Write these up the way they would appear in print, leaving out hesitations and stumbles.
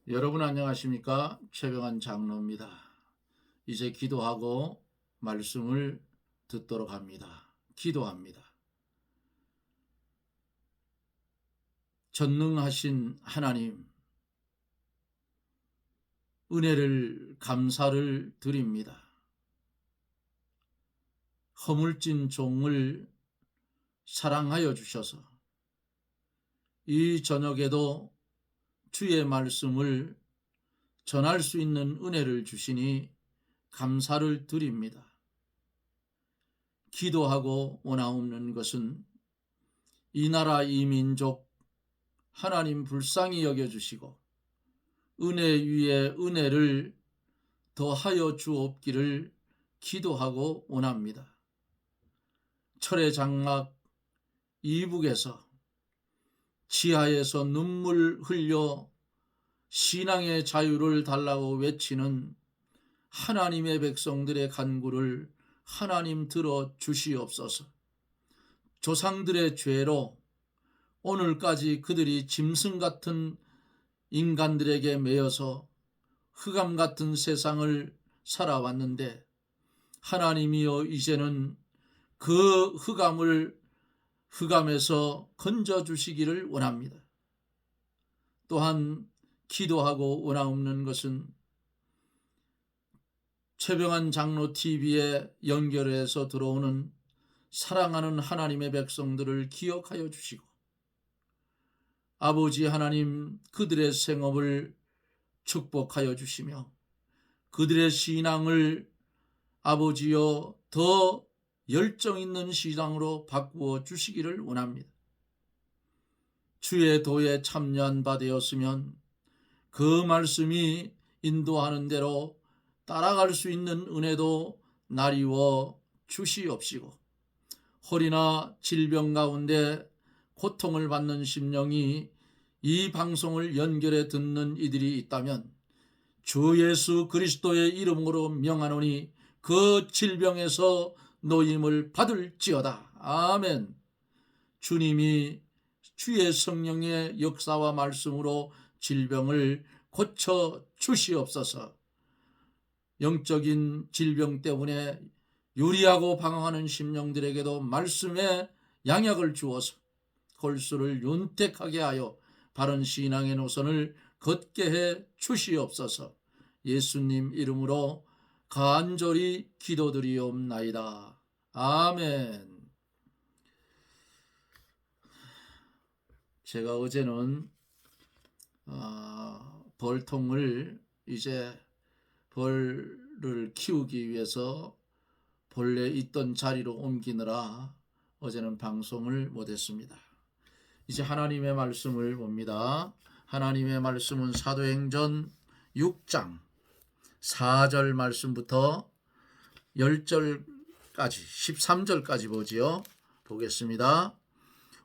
여러분 안녕하십니까? 최병환 장로입니다. 이제 기도하고 말씀을 듣도록 합니다. 기도합니다. 전능하신 하나님, 은혜를 감사를 드립니다. 허물진 종을 사랑하여 주셔서 이 저녁에도 주의 말씀을 전할 수 있는 은혜를 주시니 감사를 드립니다. 기도하고 원하옵는 것은 이 나라 이 민족 하나님 불쌍히 여겨주시고 은혜 위에 은혜를 더하여 주옵기를 기도하고 원합니다. 철의 장막 이북에서 지하에서 눈물 흘려 신앙의 자유를 달라고 외치는 하나님의 백성들의 간구를 하나님 들어 주시옵소서. 조상들의 죄로 오늘까지 그들이 짐승 같은 인간들에게 매여서 흑암 같은 세상을 살아왔는데 하나님이여 이제는 그 흑암에서 건져주시기를 원합니다. 또한 기도하고 원하옵는 것은 최병환 장로 TV에 연결해서 들어오는 사랑하는 하나님의 백성들을 기억하여 주시고 아버지 하나님 그들의 생업을 축복하여 주시며 그들의 신앙을 아버지여 더 열정 있는 신앙으로 바꾸어 주시기를 원합니다. 주의 도에 참여한 바 되었으면 그 말씀이 인도하는 대로 따라갈 수 있는 은혜도 나리워 주시옵시고 홀이나 질병 가운데 고통을 받는 심령이 이 방송을 연결해 듣는 이들이 있다면 주 예수 그리스도의 이름으로 명하노니 그 질병에서 노임을 받을지어다. 아멘. 주님이 주의 성령의 역사와 말씀으로 질병을 고쳐 주시옵소서. 영적인 질병 때문에 유리하고 방황하는 심령들에게도 말씀의 양약을 주어서 골수를 윤택하게 하여 바른 신앙의 노선을 걷게 해 주시옵소서. 예수님 이름으로 간절히 기도드리옵나이다. 아멘. 제가 어제는 벌통을 이제 벌을 키우기 위해서 본래 있던 자리로 옮기느라 어제는 방송을 못했습니다. 이제 하나님의 말씀을 봅니다. 하나님의 말씀은 사도행전 6장 4절 말씀부터 10절까지 13절까지 보지요. 보겠습니다.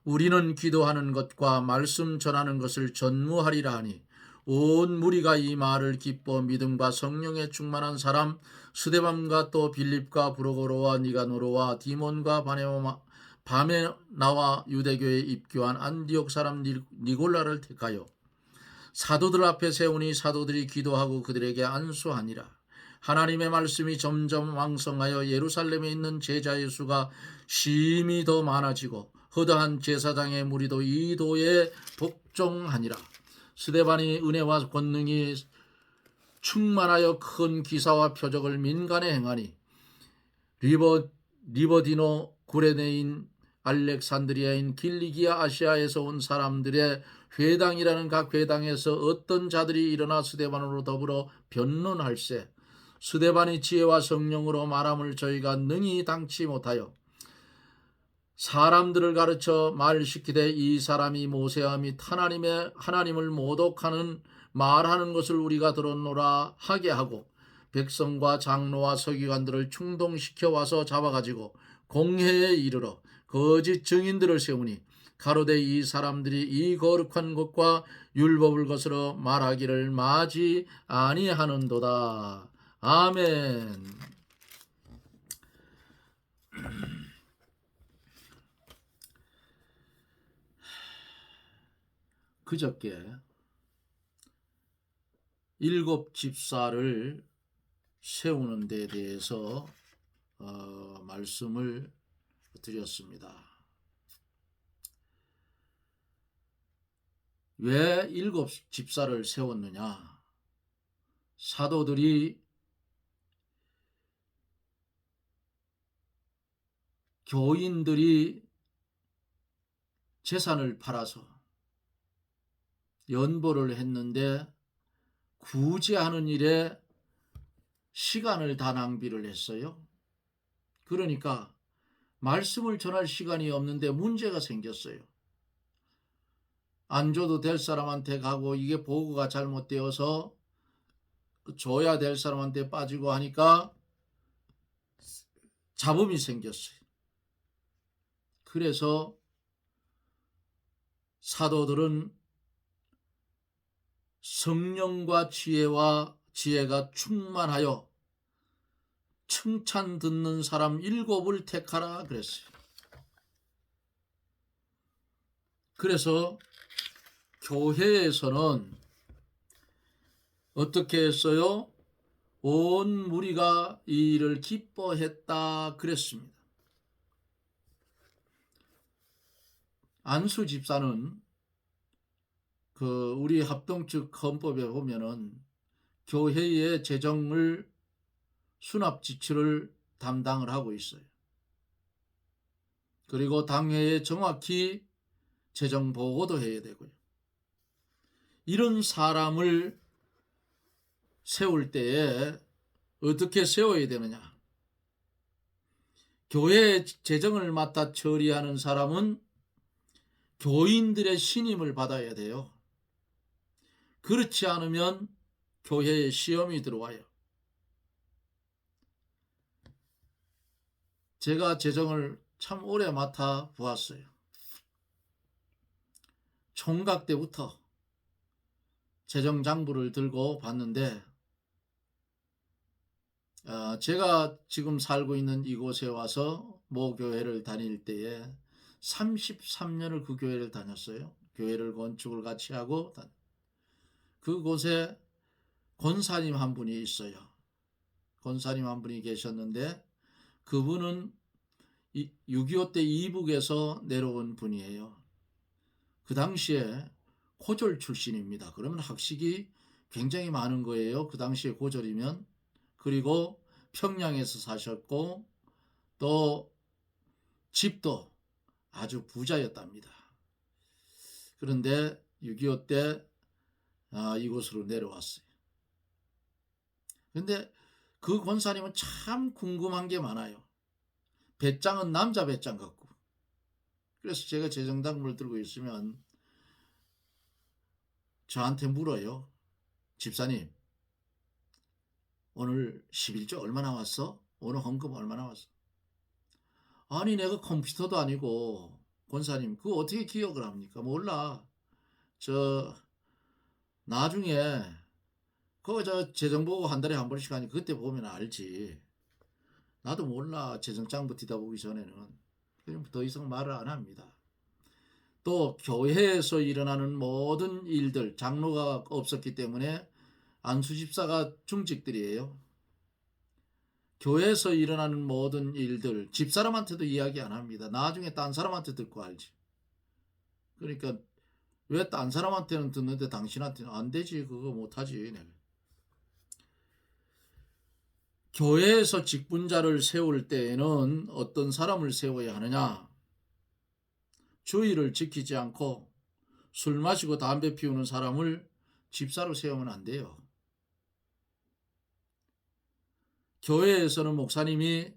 우리는 기도하는 것과 말씀 전하는 것을 전무하리라 하니 온 무리가 이 말을 기뻐 믿음과 성령에 충만한 사람 스데반과 또 빌립과 브로고로와 니가노로와 디몬과 바메나와 유대교에 입교한 안디옥 사람 니골라를 택하여 사도들 앞에 세우니 사도들이 기도하고 그들에게 안수하니라. 하나님의 말씀이 점점 왕성하여 예루살렘에 있는 제자의 수가 심히 더 많아지고 허다한 제사장의 무리도 이 도에 복종하니라. 스데반이 은혜와 권능이 충만하여 큰 기사와 표적을 민간에 행하니 리버디노 구레네인 알렉산드리아인 길리기아 아시아에서 온 사람들의 회당이라는 각 회당에서 어떤 자들이 일어나 스데반으로 더불어 변론할세 스데반이 지혜와 성령으로 말함을 저희가 능히 당치 못하여 사람들을 가르쳐 말시키되 이 사람이 모세와 및 하나님을 모독하는 말하는 것을 우리가 들었노라 하게 하고 백성과 장로와 서기관들을 충동시켜 와서 잡아가지고 공회에 이르러 거짓 증인들을 세우니 가로되 이 사람들이 이 거룩한 것과 율법을 거스러 말하기를 마지 아니하는도다. 아멘. 그저께 일곱 집사를 세우는 데 대해서 말씀을 드렸습니다. 왜 일곱 집사를 세웠느냐? 사도들이 교인들이 재산을 팔아서 연보를 했는데 구제하는 일에 시간을 다 낭비를 했어요. 그러니까 말씀을 전할 시간이 없는데 문제가 생겼어요. 안 줘도 될 사람한테 가고 이게 보고가 잘못되어서 줘야 될 사람한테 빠지고 하니까 잡음이 생겼어요. 그래서 사도들은 성령과 지혜가 충만하여 칭찬 듣는 사람 7을 택하라 그랬어요. 그래서 교회에서는 어떻게 했어요? 온 무리가 이 일을 기뻐했다 그랬습니다. 안수 집사는 우리 합동측 헌법에 보면은 교회의 재정을 수납 지출을 담당을 하고 있어요. 그리고 당회에 정확히 재정 보고도 해야 되고요. 이런 사람을 세울 때에 어떻게 세워야 되느냐? 교회 재정을 맡아 처리하는 사람은 교인들의 신임을 받아야 돼요. 그렇지 않으면 교회에 시험이 들어와요. 제가 재정을 참 오래 맡아 보았어요. 총각 때부터 재정장부를 들고 봤는데 제가 지금 살고 있는 이곳에 와서 모 교회를 다닐 때에 33년을 그 교회를 다녔어요. 교회를 건축을 같이 하고 그곳에 권사님 한 분이 있어요. 권사님 한 분이 계셨는데 그분은 6.25 때 이북에서 내려온 분이에요. 그 당시에 고졸 출신입니다. 그러면 학식이 굉장히 많은 거예요. 그 당시에 고졸이면. 그리고 평양에서 사셨고 또 집도 아주 부자였답니다. 그런데 6.25 때 이곳으로 내려왔어요. 그런데 그 권사님은 참 궁금한 게 많아요. 배짱은 남자 배짱 같고. 그래서 제가 재정당부를 들고 있으면 저한테 물어요. 집사님, 오늘 11조 얼마 나왔어? 오늘 헌금 얼마 나왔어? 아니 내가 컴퓨터도 아니고 권사님 그거 어떻게 기억을 합니까? 몰라. 나중에 그거 재정보고 한 달에 한 번씩 하니 그때 보면 알지. 나도 몰라. 재정장부 뒤다보기 전에는. 그럼 더 이상 말을 안 합니다. 또 교회에서 일어나는 모든 일들, 장로가 없었기 때문에 안수집사가 중직들이에요. 교회에서 일어나는 모든 일들 집사람한테도 이야기 안 합니다. 나중에 딴 사람한테 듣고 알지. 그러니까 왜 딴 사람한테는 듣는데 당신한테는 안 되지. 그거 못하지. 내가. 교회에서 직분자를 세울 때에는 어떤 사람을 세워야 하느냐? 주의를 지키지 않고 술 마시고 담배 피우는 사람을 집사로 세우면 안 돼요. 교회에서는 목사님이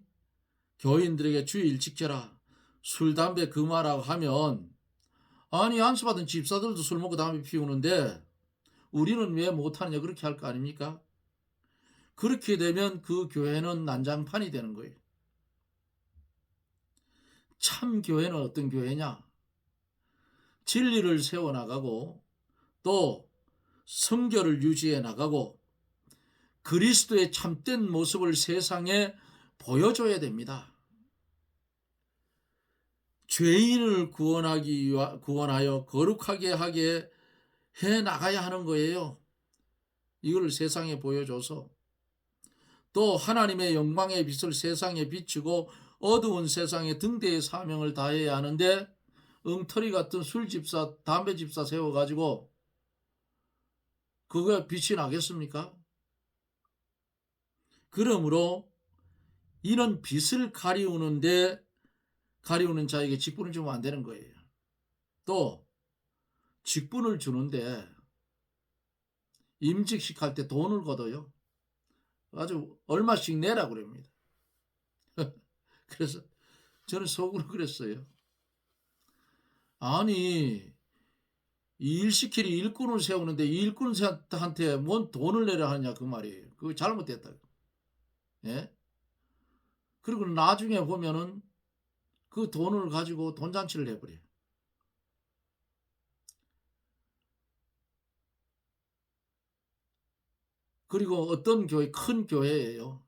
교인들에게 주의를 지켜라. 술, 담배 금하라고 하면 아니 안수받은 집사들도 술 먹고 담배 피우는데 우리는 왜 못하느냐 그렇게 할 거 아닙니까? 그렇게 되면 그 교회는 난장판이 되는 거예요. 참 교회는 어떤 교회냐? 진리를 세워나가고 또 성결을 유지해 나가고 그리스도의 참된 모습을 세상에 보여줘야 됩니다. 죄인을 구원하여 거룩하게 하게 해 나가야 하는 거예요. 이걸 세상에 보여줘서 또 하나님의 영광의 빛을 세상에 비추고 어두운 세상에 등대의 사명을 다해야 하는데 엉터리 같은 술집사, 담배집사 세워가지고 그거에 빛이 나겠습니까? 그러므로 이런 빛을 가리우는 자에게 직분을 주면 안 되는 거예요. 또 직분을 주는데 임직식 할 때 돈을 걷어요. 아주 얼마씩 내라 그럽니다. 그래서 저는 속으로 그랬어요. 아니, 이 일 시키니 일꾼을 세우는데 이 일꾼한테 뭔 돈을 내라 하냐 그 말이에요. 그거 잘못됐다. 예? 그리고 나중에 보면은 그 돈을 가지고 돈잔치를 해버려요. 그리고 어떤 교회, 큰 교회예요.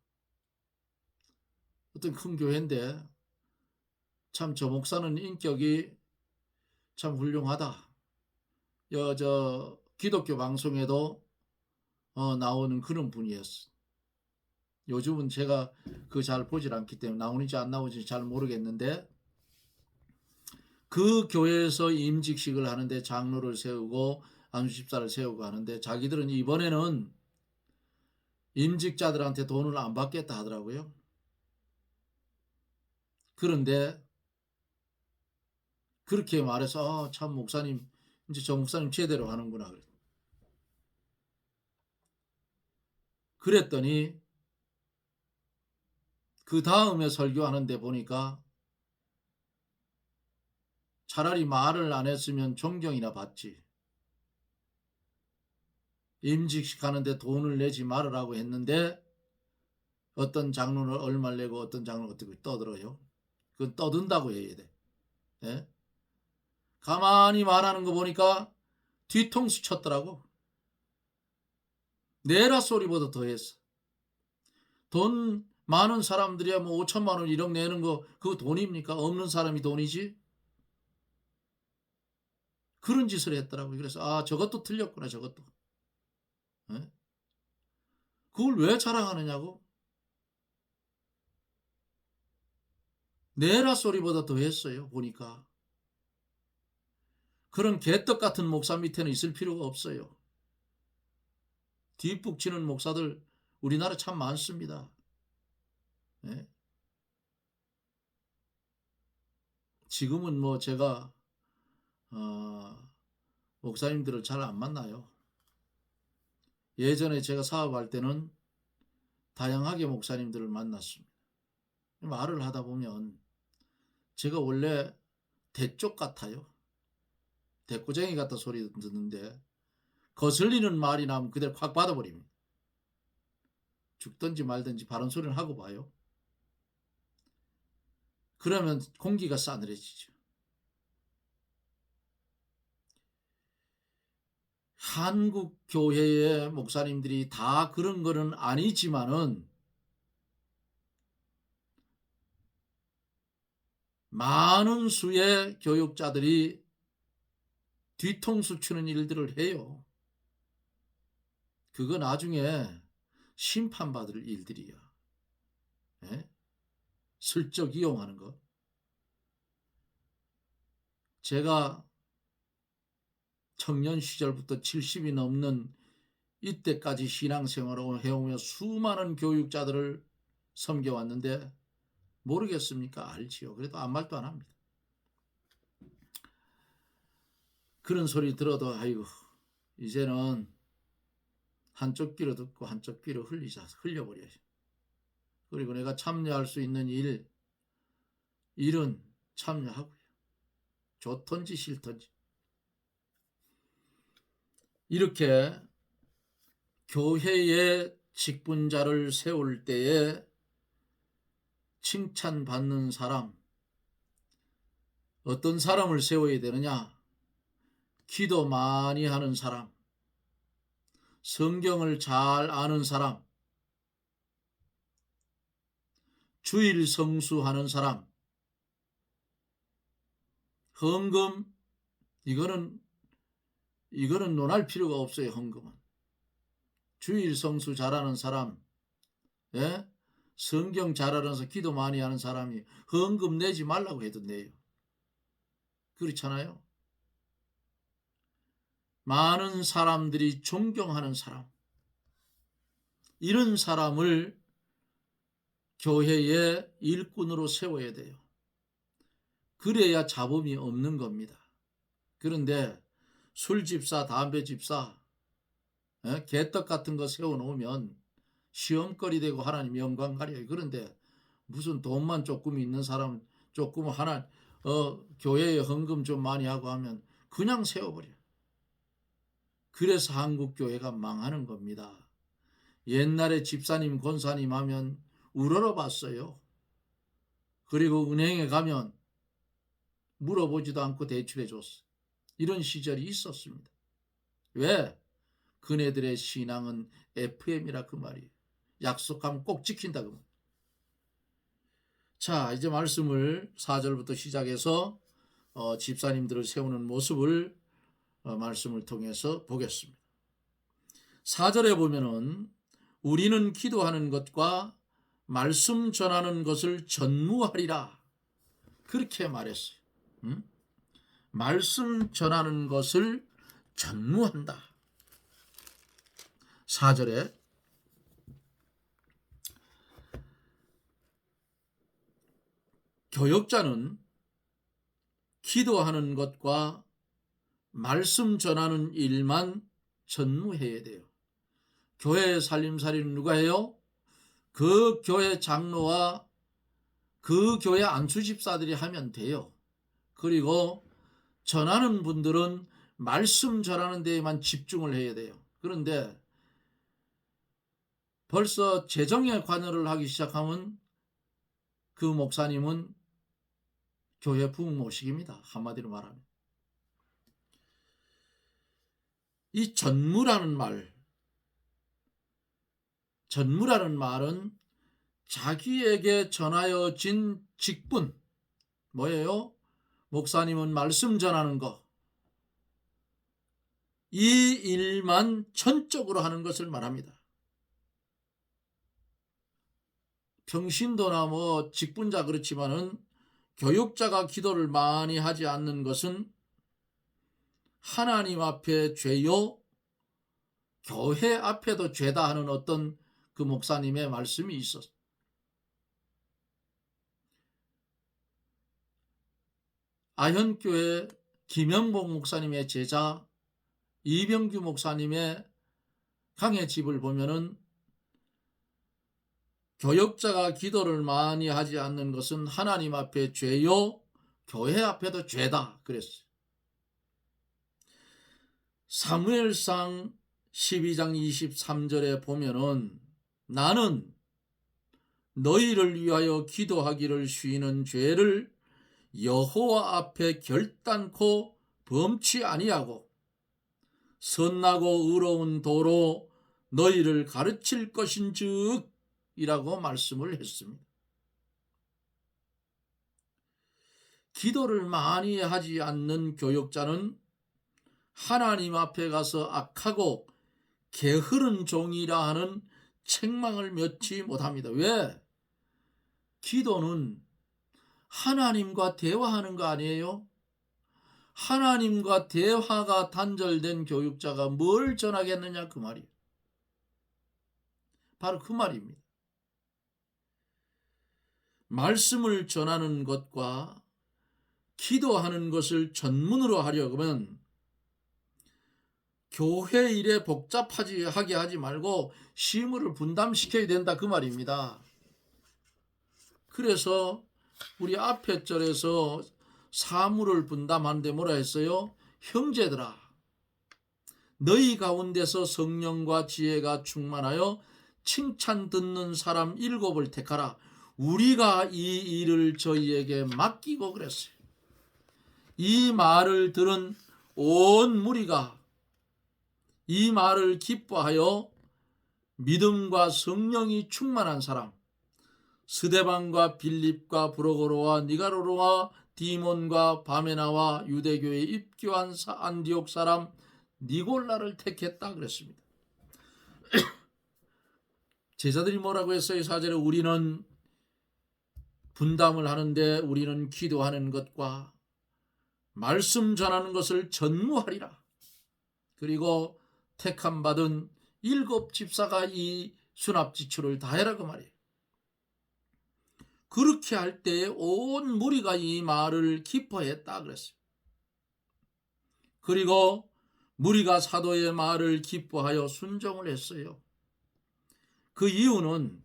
어떤 큰 교회인데 참 저 목사는 인격이 참 훌륭하다. 기독교 방송에도 나오는 그런 분이었어. 요즘은 제가 그 잘 보질 않기 때문에 나오는지 안 나오는지 잘 모르겠는데 그 교회에서 임직식을 하는데 장로를 세우고 안수집사를 세우고 하는데 자기들은 이번에는 임직자들한테 돈을 안 받겠다 하더라고요. 그런데 그렇게 말해서 참 목사님 이제 저 목사님 제대로 하는구나 그랬더니 그 다음에 설교하는데 보니까 차라리 말을 안 했으면 존경이나 받지. 임직식 하는데 돈을 내지 말으라고 했는데 어떤 장로는 얼마를 내고 어떤 장로는 어떻게 떠들어요. 그건 떠든다고 해야 돼. 예? 가만히 말하는 거 보니까 뒤통수 쳤더라고. 내라 소리보다 더했어. 돈 많은 사람들이야 뭐 5천만 원 1억 내는 거 그거 돈입니까? 없는 사람이 돈이지? 그런 짓을 했더라고요. 그래서 아 저것도 틀렸구나 저것도. 예? 그걸 왜 자랑하느냐고? 내라 소리보다 더했어요. 보니까. 그런 개떡 같은 목사 밑에는 있을 필요가 없어요. 뒷북치는 목사들 우리나라 참 많습니다. 예? 지금은 뭐 제가 목사님들을 잘 안 만나요. 예전에 제가 사업할 때는 다양하게 목사님들을 만났습니다. 말을 하다 보면 제가 원래 대쪽 같아요. 대꾸쟁이 같다 소리 듣는데 거슬리는 말이 나면 그대로 확 받아버립니다. 죽든지 말든지 바른 소리를 하고 봐요. 그러면 공기가 싸늘해지죠. 한국 교회의 목사님들이 다 그런 거는 아니지만은 많은 수의 교육자들이 뒤통수 치는 일들을 해요. 그거 나중에 심판받을 일들이야. 예? 슬쩍 이용하는 거. 제가 청년 시절부터 70이 넘는 이때까지 신앙생활을 해오며 수많은 교육자들을 섬겨왔는데 모르겠습니까? 알지요. 그래도 아무 말도 안 합니다. 그런 소리 들어도 아이고 이제는 한쪽 귀로 듣고 한쪽 귀로 흘려버려야지. 그리고 내가 참여할 수 있는 일은 참여하고요. 좋던지 싫던지. 이렇게 교회의 직분자를 세울 때에 칭찬받는 사람, 어떤 사람을 세워야 되느냐? 기도 많이 하는 사람, 성경을 잘 아는 사람, 주일 성수하는 사람, 헌금, 이거는 논할 필요가 없어요. 헌금은 주일 성수 잘하는 사람, 예? 성경 잘 알아서 기도 많이 하는 사람이 헌금 내지 말라고 해도 내요. 그렇잖아요. 많은 사람들이 존경하는 사람, 이런 사람을 교회의 일꾼으로 세워야 돼요. 그래야 잡음이 없는 겁니다. 그런데 술집사, 담배집사, 개떡 같은 거 세워놓으면 시험거리 되고 하나님 영광 가려요. 그런데 무슨 돈만 조금 있는 사람, 조금 하나 교회에 헌금 좀 많이 하고 하면 그냥 세워버려요. 그래서 한국 교회가 망하는 겁니다. 옛날에 집사님, 권사님 하면 우러러 봤어요. 그리고 은행에 가면 물어보지도 않고 대출해 줬어. 이런 시절이 있었습니다. 왜? 그네들의 신앙은 FM이라 그 말이에요. 약속하면 꼭 지킨다 그 말. 자, 이제 말씀을 4절부터 시작해서 집사님들을 세우는 모습을 말씀을 통해서 보겠습니다. 4절에 보면은 우리는 기도하는 것과 말씀 전하는 것을 전무하리라 그렇게 말했어요. 말씀 전하는 것을 전무한다. 4절에 교역자는 기도하는 것과 말씀 전하는 일만 전무해야 돼요. 교회 살림살이는 누가 해요? 그 교회 장로와 그 교회 안수집사들이 하면 돼요. 그리고 전하는 분들은 말씀 전하는 데에만 집중을 해야 돼요. 그런데 벌써 재정에 관여를 하기 시작하면 그 목사님은 교회 부모식입니다. 한마디로 말하면. 이 전무라는 말은 자기에게 전하여진 직분, 뭐예요? 목사님은 말씀 전하는 거. 이 일만 전적으로 하는 것을 말합니다. 평신도나 직분자 그렇지만은 교육자가 기도를 많이 하지 않는 것은 하나님 앞에 죄요, 교회 앞에도 죄다 하는 어떤 그 목사님의 말씀이 있었어요. 아현교회 김영복 목사님의 제자 이병규 목사님의 강의 집을 보면은 교역자가 기도를 많이 하지 않는 것은 하나님 앞에 죄요, 교회 앞에도 죄다 그랬어요. 사무엘상 12장 23절에 보면은 나는 너희를 위하여 기도하기를 쉬는 죄를 여호와 앞에 결단코 범치 아니하고 선나고 의로운 도로 너희를 가르칠 것인즉 이라고 말씀을 했습니다. 기도를 많이 하지 않는 교역자는 하나님 앞에 가서 악하고 게으른 종이라 하는 책망을 면치 못합니다. 왜? 기도는 하나님과 대화하는 거 아니에요? 하나님과 대화가 단절된 교육자가 뭘 전하겠느냐 그 말이에요. 바로 그 말입니다. 말씀을 전하는 것과 기도하는 것을 전문으로 하려면 교회 일에 복잡하게 하지 말고 시무를 분담시켜야 된다 그 말입니다. 그래서 우리 앞에 절에서 사물을 분담하는데 뭐라 했어요? 형제들아, 너희 가운데서 성령과 지혜가 충만하여 칭찬 듣는 사람 7을 택하라. 우리가 이 일을 저희에게 맡기고 그랬어요. 이 말을 들은 온 무리가 이 말을 기뻐하여 믿음과 성령이 충만한 사람, 스데반과 빌립과 브로고로와 니가로로와 디몬과 바메나와 유대교에 입교한 안디옥 사람 니골라를 택했다 그랬습니다. 제자들이 뭐라고 했어요? 4절에 우리는 분담을 하는데 우리는 기도하는 것과 말씀 전하는 것을 전무하리라. 그리고 택함 받은 7 집사가 이 수납지출을 다해라 그 말이에요. 그렇게 할 때에 온 무리가 이 말을 기뻐했다 그랬어요. 그리고 무리가 사도의 말을 기뻐하여 순종을 했어요. 그 이유는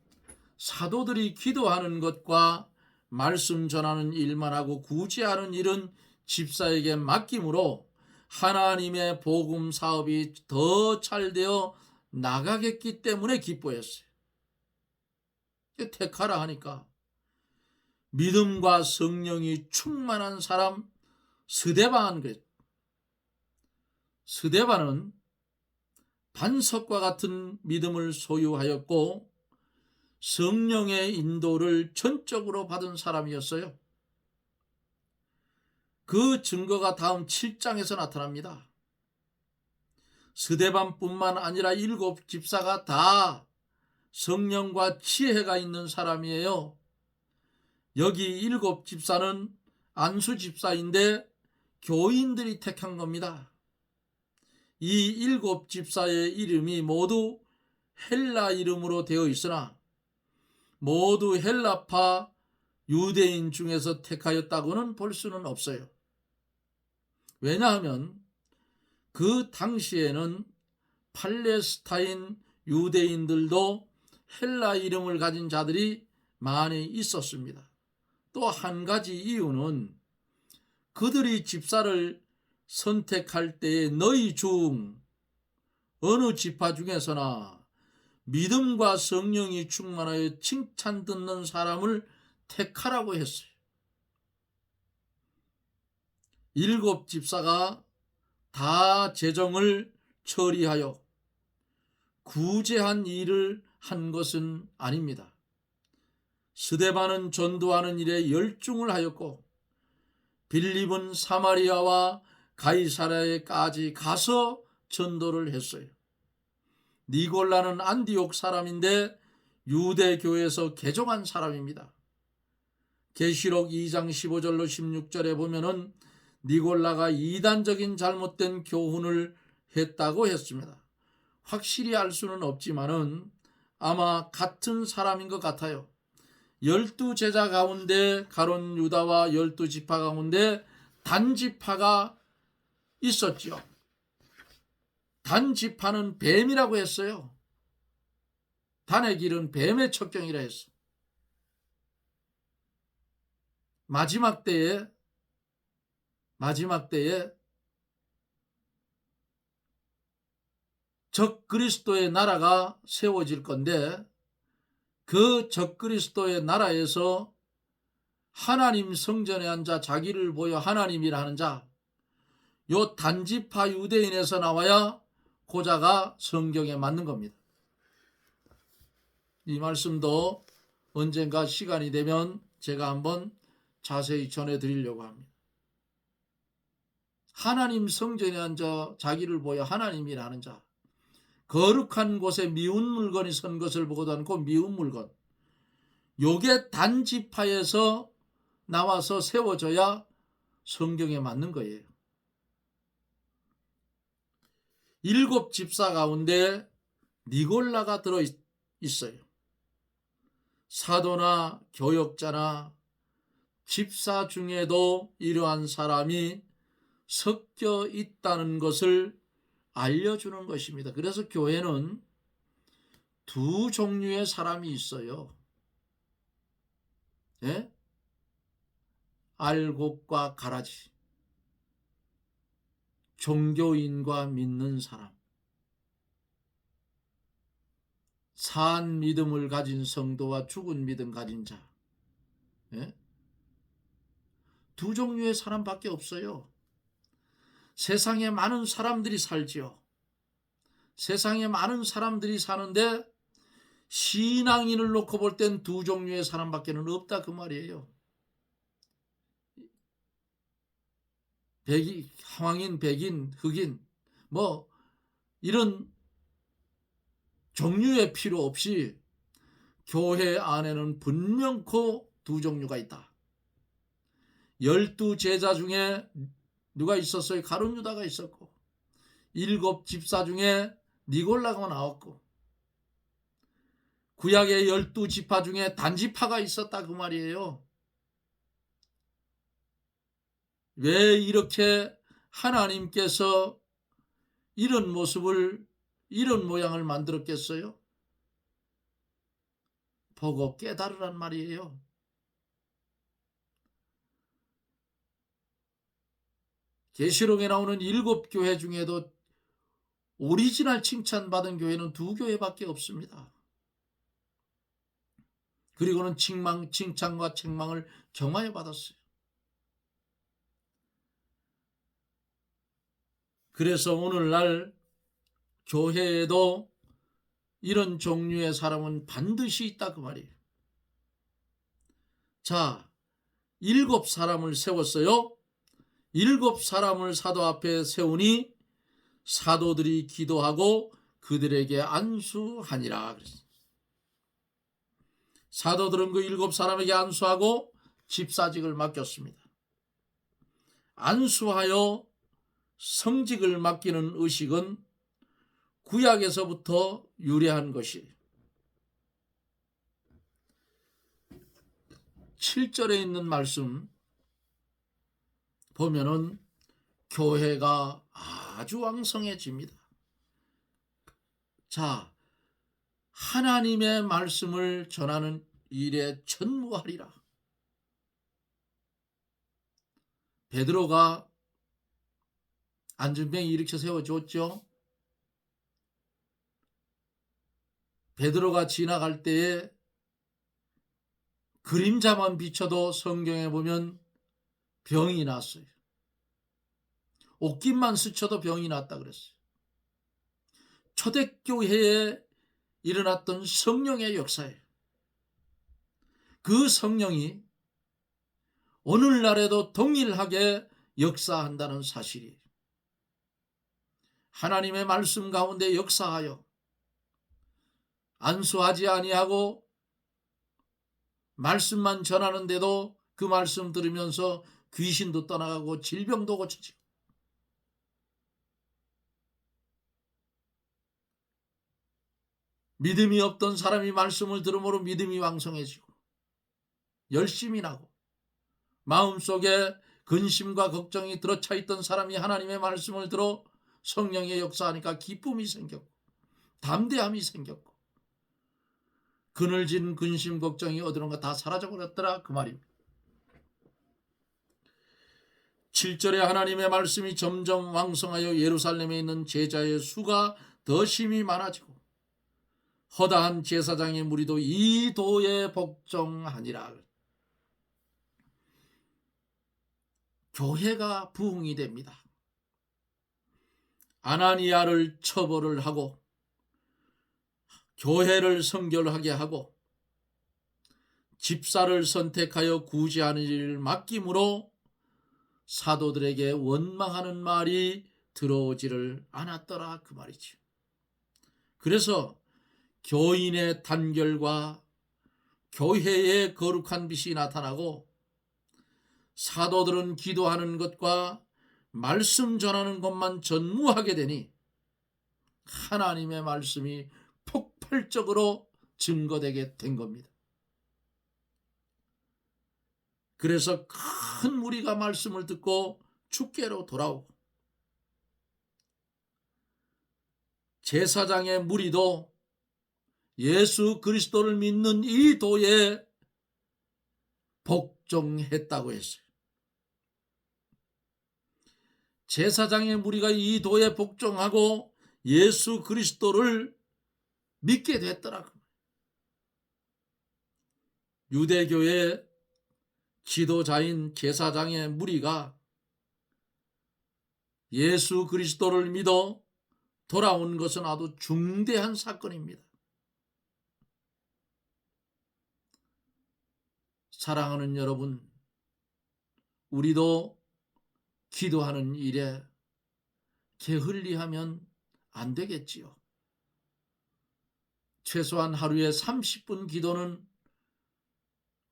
사도들이 기도하는 것과 말씀 전하는 일만 하고 구제하는 일은 집사에게 맡김으로 하나님의 복음 사업이 더 잘되어 나가겠기 때문에 기뻐했어요. 택하라 하니까 믿음과 성령이 충만한 사람 스데반 그랬죠. 스데반은 반석과 같은 믿음을 소유하였고 성령의 인도를 전적으로 받은 사람이었어요. 그 증거가 다음 7장에서 나타납니다. 스데반뿐만 아니라 7 집사가 다 성령과 지혜가 있는 사람이에요. 여기 7 집사는 안수 집사인데 교인들이 택한 겁니다. 이 7 집사의 이름이 모두 헬라 이름으로 되어 있으나 모두 헬라파 유대인 중에서 택하였다고는 볼 수는 없어요. 왜냐하면 그 당시에는 팔레스타인 유대인들도 헬라 이름을 가진 자들이 많이 있었습니다. 또 한 가지 이유는 그들이 집사를 선택할 때에 너희 중 어느 지파 중에서나 믿음과 성령이 충만하여 칭찬 듣는 사람을 택하라고 했어요. 7 집사가 다 재정을 처리하여 구제한 일을 한 것은 아닙니다. 스데반은 전도하는 일에 열중을 하였고 빌립은 사마리아와 가이사랴에까지 가서 전도를 했어요. 니골라는 안디옥 사람인데 유대교에서 개종한 사람입니다. 계시록 2장 15절로 16절에 보면은 니골라가 이단적인 잘못된 교훈을 했다고 했습니다. 확실히 알 수는 없지만은 아마 같은 사람인 것 같아요. 12 제자 가운데 가론 유다와 12 지파 가운데 단지파가 있었지요. 단지파는 뱀이라고 했어요. 단의 길은 뱀의 첩경이라 했어. 마지막 때에 적그리스도의 나라가 세워질 건데 그 적그리스도의 나라에서 하나님 성전에 앉아 자기를 보여 하나님이라 하는 자, 요 단지파 유대인에서 나와야 고자가 성경에 맞는 겁니다. 이 말씀도 언젠가 시간이 되면 제가 한번 자세히 전해드리려고 합니다. 하나님 성전에 앉아 자기를 보여 하나님이라 하는 자, 거룩한 곳에 미운 물건이 선 것을 보고도 않고 미운 물건, 요게 단지파에서 나와서 세워져야 성경에 맞는 거예요. 7 집사 가운데 니골라가 들어있어요. 사도나 교역자나 집사 중에도 이러한 사람이 섞여 있다는 것을 알려주는 것입니다. 그래서 교회는 2 종류의 사람이 있어요. 예? 알곡과 가라지, 종교인과 믿는 사람, 산 믿음을 가진 성도와 죽은 믿음 가진 자, 예? 2 종류의 사람밖에 없어요. 세상에 많은 사람들이 살지요. 세상에 많은 사람들이 사는데 신앙인을 놓고 볼 땐 2 종류의 사람밖에 없다 그 말이에요. 황인, 백인, 흑인 뭐 이런 종류의 필요 없이 교회 안에는 분명코 두 종류가 있다. 12제자 중에 누가 있었어요? 가룟 유다가 있었고, 7 집사 중에 니골라가 나왔고, 구약의 12지파 중에 단지파가 있었다 그 말이에요. 왜 이렇게 하나님께서 이런 모습을, 이런 모양을 만들었겠어요? 보고 깨달으란 말이에요. 계시록에 나오는 7 교회 중에도 오리지널 칭찬받은 교회는 2 교회밖에 없습니다. 그리고는 칭찬과 책망을 경하여 받았어요. 그래서 오늘날 교회에도 이런 종류의 사람은 반드시 있다 그 말이에요. 자, 7 사람을 세웠어요. 7 사람을 사도 앞에 세우니 사도들이 기도하고 그들에게 안수하니라 그랬어요. 사도들은 그 7 사람에게 안수하고 집사직을 맡겼습니다. 안수하여 성직을 맡기는 의식은 구약에서부터 유래한 것이 7절에 있는 말씀 보면은 교회가 아주 왕성해집니다. 자, 하나님의 말씀을 전하는 일에 전무하리라. 베드로가 안전병이 일으켜 세워줬죠. 베드로가 지나갈 때에 그림자만 비춰도 성경에 보면 병이 났어요. 옷깃만 스쳐도 병이 났다 그랬어요. 초대교회에 일어났던 성령의 역사예요. 그 성령이 오늘날에도 동일하게 역사한다는 사실이에요. 하나님의 말씀 가운데 역사하여 안수하지 아니하고 말씀만 전하는데도 그 말씀 들으면서 귀신도 떠나가고 질병도 고쳐지고, 믿음이 없던 사람이 말씀을 들음으로 믿음이 왕성해지고 열심히 나고, 마음속에 근심과 걱정이 들어차 있던 사람이 하나님의 말씀을 들어 성령의 역사하니까 기쁨이 생겼고 담대함이 생겼고, 그늘진 근심 걱정이 어디론가 다 사라져버렸더라 그 말입니다. 7절에 하나님의 말씀이 점점 왕성하여 예루살렘에 있는 제자의 수가 더 심히 많아지고 허다한 제사장의 무리도 이 도에 복종하니라. 교회가 부흥이 됩니다. 아나니아를 처벌을 하고 교회를 성결하게 하고 집사를 선택하여 구제하는 일을 맡김으로 사도들에게 원망하는 말이 들어오지를 않았더라 그 말이죠. 그래서 교인의 단결과 교회의 거룩한 빛이 나타나고 사도들은 기도하는 것과 말씀 전하는 것만 전무하게 되니 하나님의 말씀이 폭발적으로 증거되게 된 겁니다. 그래서 큰 무리가 말씀을 듣고 주께로 돌아오고 제사장의 무리도 예수 그리스도를 믿는 이 도에 복종했다고 했어요. 제사장의 무리가 이 도에 복종하고 예수 그리스도를 믿게 됐더라고요. 유대교의 지도자인 제사장의 무리가 예수 그리스도를 믿어 돌아온 것은 아주 중대한 사건입니다. 사랑하는 여러분, 우리도 기도하는 일에 게을리하면 안 되겠지요. 최소한 하루에 30분 기도는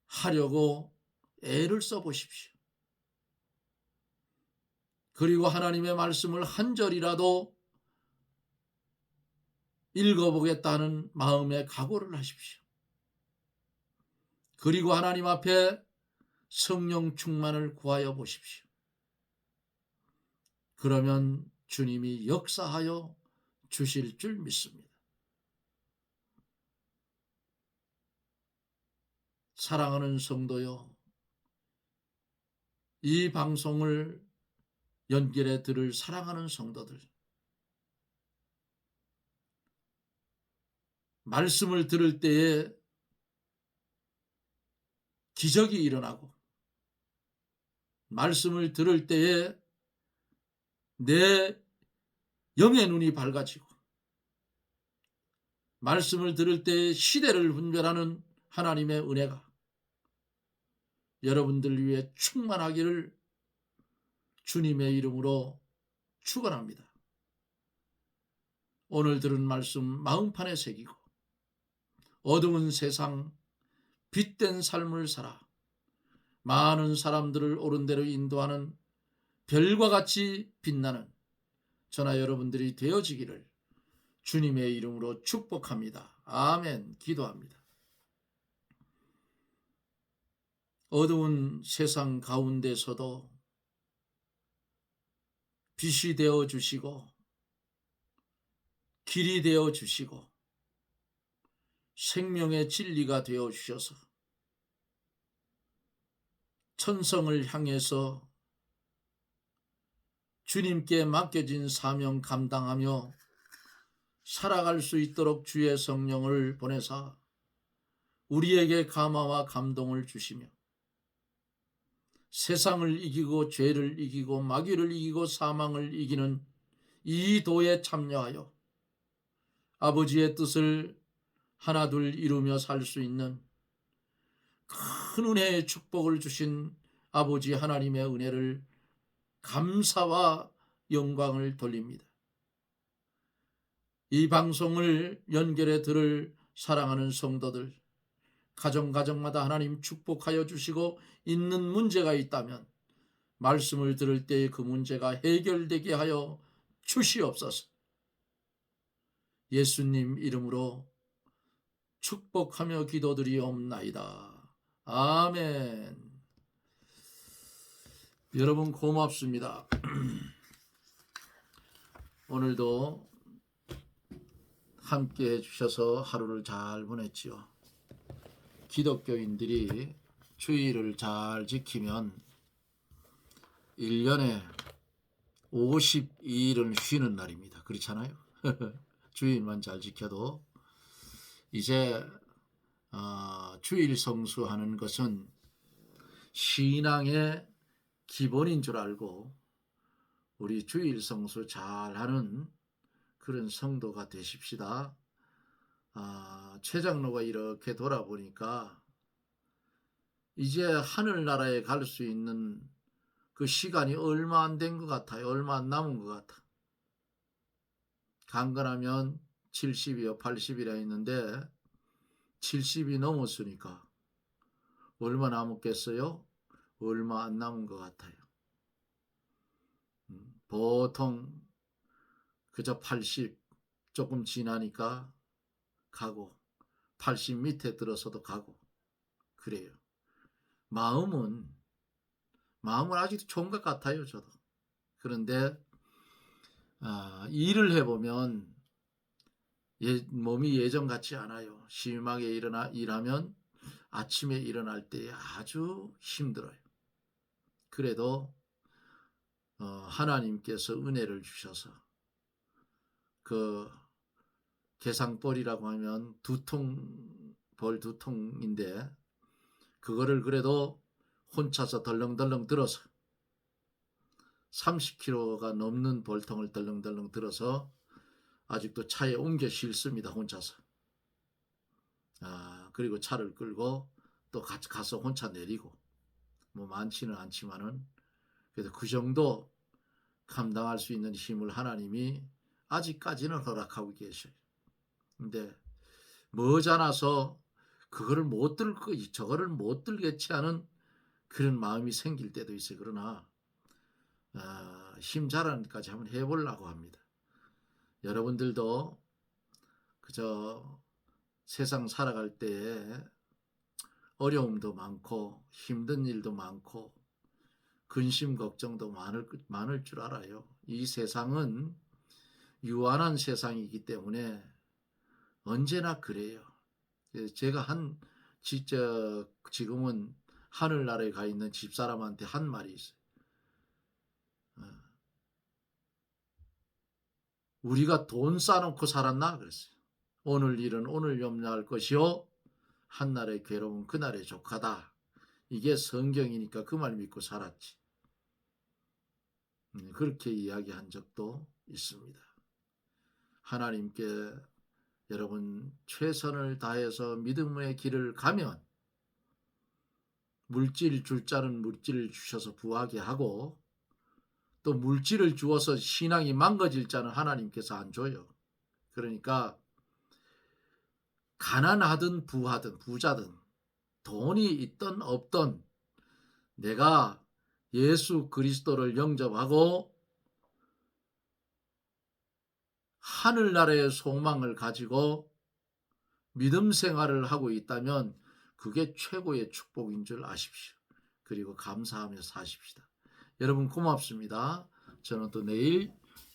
하려고 애를 써보십시오. 그리고 하나님의 말씀을 한 절이라도 읽어보겠다는 마음의 각오를 하십시오. 그리고 하나님 앞에 성령 충만을 구하여 보십시오. 그러면 주님이 역사하여 주실 줄 믿습니다. 사랑하는 성도요, 이 방송을 연결해 들을 사랑하는 성도들, 말씀을 들을 때에 기적이 일어나고, 말씀을 들을 때에 내 영의 눈이 밝아지고, 말씀을 들을 때에 시대를 분별하는 하나님의 은혜가 여러분들 위해 충만하기를 주님의 이름으로 축원합니다. 오늘 들은 말씀 마음판에 새기고 어두운 세상 빛된 삶을 살아 많은 사람들을 옳은 대로 인도하는 별과 같이 빛나는 저나 여러분들이 되어지기를 주님의 이름으로 축복합니다. 아멘. 기도합니다. 어두운 세상 가운데서도 빛이 되어 주시고 길이 되어 주시고 생명의 진리가 되어 주셔서 천성을 향해서 주님께 맡겨진 사명 감당하며 살아갈 수 있도록 주의 성령을 보내사 우리에게 감화와 감동을 주시며 세상을 이기고 죄를 이기고 마귀를 이기고 사망을 이기는 이 도에 참여하여 아버지의 뜻을 하나둘 이루며 살 수 있는 큰 은혜의 축복을 주신 아버지 하나님의 은혜를 감사와 영광을 돌립니다. 이 방송을 연결해 들을 사랑하는 성도들, 가정마다 하나님 축복하여 주시고 있는 문제가 있다면 말씀을 들을 때에 그 문제가 해결되게 하여 주시옵소서. 예수님 이름으로 축복하며 기도드리옵나이다. 아멘. 여러분 고맙습니다. 오늘도 함께 해주셔서 하루를 잘 보냈지요. 기독교인들이 주일을 잘 지키면 1년에 52일은 쉬는 날입니다. 그렇잖아요. 주일만 잘 지켜도 이제 주일 성수하는 것은 신앙의 기본인 줄 알고 우리 주일 성수 잘하는 그런 성도가 되십시다. 최 장로가 이렇게 돌아보니까 이제 하늘나라에 갈 수 있는 그 시간이 얼마 안 된 것 같아요. 얼마 안 남은 것 같아. 강건하면 70이요 80이라 했는데 70이 넘었으니까 얼마 남았겠어요? 얼마 안 남은 것 같아요. 보통 그저 80 조금 지나니까 가고 80 밑에 들어서도 가고 그래요. 마음은 아직도 좋은 것 같아요. 저도. 그런데 일을 해보면 몸이 예전 같지 않아요. 심하게 일하면 아침에 일어날 때 아주 힘들어요. 그래도 하나님께서 은혜를 주셔서 그 개상벌이라고 하면 벌 2통인데 그거를 그래도 혼자서 덜렁덜렁 들어서 30kg가 넘는 벌통을 덜렁덜렁 들어서 아직도 차에 옮겨 싣습니다. 혼자서. 그리고 차를 끌고 또 같이 가서 혼자 내리고 뭐 많지는 않지만은 그래도 그 정도 감당할 수 있는 힘을 하나님이 아직까지는 허락하고 계셔요. 근데 머지않아서 그거를 못 들, 저거를 못 들겠지 하는 그런 마음이 생길 때도 있어요. 그러나 힘 자라니까지 한번 해보려고 합니다. 여러분들도 그저 세상 살아갈 때에 어려움도 많고 힘든 일도 많고 근심 걱정도 많을 줄 알아요. 이 세상은 유한한 세상이기 때문에 언제나 그래요. 제가 지금은 하늘나라에 가 있는 집사람한테 한 말이 있어요. 우리가 돈 쌓아놓고 살았나? 그랬어요. 오늘 일은 오늘 염려할 것이요. 한날의 괴로움은 그날의 족하다. 이게 성경이니까 그 말 믿고 살았지. 그렇게 이야기한 적도 있습니다. 하나님께 여러분 최선을 다해서 믿음의 길을 가면 물질 줄 자는 물질을 주셔서 부하게 하고 또 물질을 주어서 신앙이 망가질 자는 하나님께서 안 줘요. 그러니까 가난하든 부하든 부자든 돈이 있든 없든 내가 예수 그리스도를 영접하고 하늘나라의 소망을 가지고 믿음 생활을 하고 있다면 그게 최고의 축복인 줄 아십시오. 그리고 감사하며 사십시다. 여러분 고맙습니다. 저는 또 내일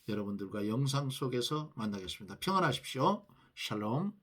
여러분들과 영상 속에서 만나겠습니다. 평안하십시오. 샬롬.